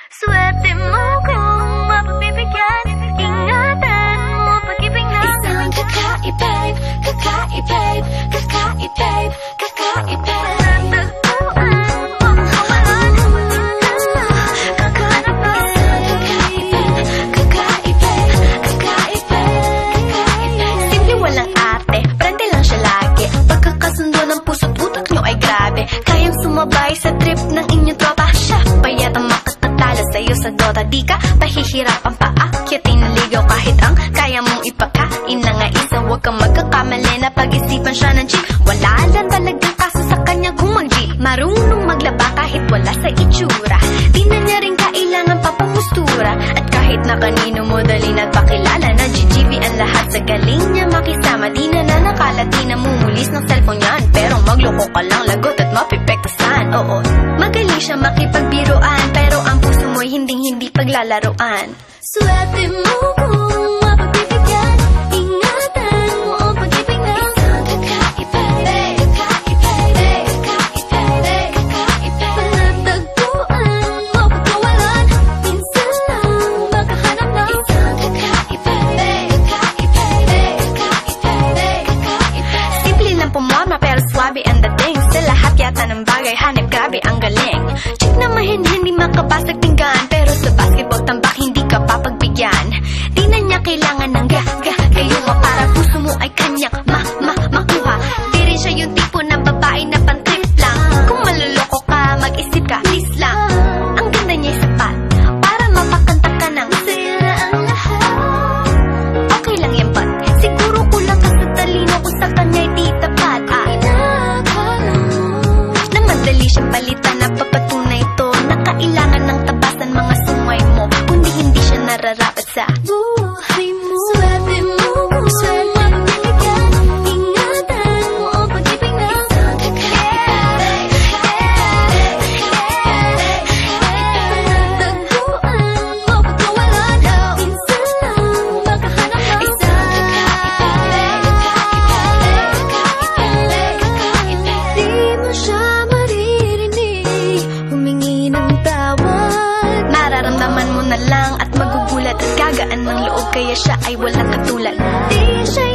Swerte mo kung mapagbibigyan. Ingatan mo pag-ibig na isang kakaibig, kakaibig, kakaibig, kakaibig. Sumabay sa trip ng inyong tropa. Siya payat ang makatatalo sa'yo sa Dota. Di ka pahihirapan paakyatin ng ligaw kahit ang kaya mong ipakain na nga isa. Huwag kang magkakamali na pag-isipan siya ng chick. Wala lang talagang kaso sa kanya kung mag-G. Marunong maglaba kahit wala sa itsura. Di na niya rin kailangan papamustura. At kahit na kanino mo dali nagpakilala na GGB ang lahat sa galing niya makisama. Di na nanakalat, di na mumulis ng cellphone yan. Pero magloko ka lang, lagot at mapipektasan. Oo, magaling siya makipagbiruan, pero ang puso mo'y hinding-hindi paglalaruan. Swerte mo kung mapagbibigyan. Ingatan mo ang pag-ibig na isang kakaibig, kakaibig, kakaibig, kakaibig. Palatagpuan mo pagkawalan. Minsan lang makahanap ng isang kakaibig, kakaibig, kakaibig, kakaibig. Simple lang pumorma pero swabe ang dating. Sa lahat yata ng bagay hanip, grabe ang galing. Chick na hindi makabasag pinggan, pero sa basketball tambak hindi ka papagbigyan. Di na niya kailangan ng gayuma para puso mo ay kanyang makuha. Di rin siya yung tipo ng babae na pantrip lang. Kung maluloko ka, mag-isip ka, please lang. Ang ganda niya sapat para mapakanta ka ng sila ang lahat. Okay lang yan but siguro kulang ka sa talino kung sa kanya'y di tapat. Na madali siyang palitan na papatunay to na kailangan ng tabasan mga sumay mo. Kundi hindi siya nararapat sa buhay mo. Swerte mo kung swerte mapagbibigyan. Ingatan mo ang pag-ibig na isang kakaibig, palatagpuan mo pagkawalan. Minsan lang makahanap ng isang kakaibig, kakaibig, kakaibig, kakaibig. Di mo siya maririnig humingi ng tawad. Mararamdaman mo na lang at magugulat at gagaan ng loob kaya siya ay walang katulad. Di siya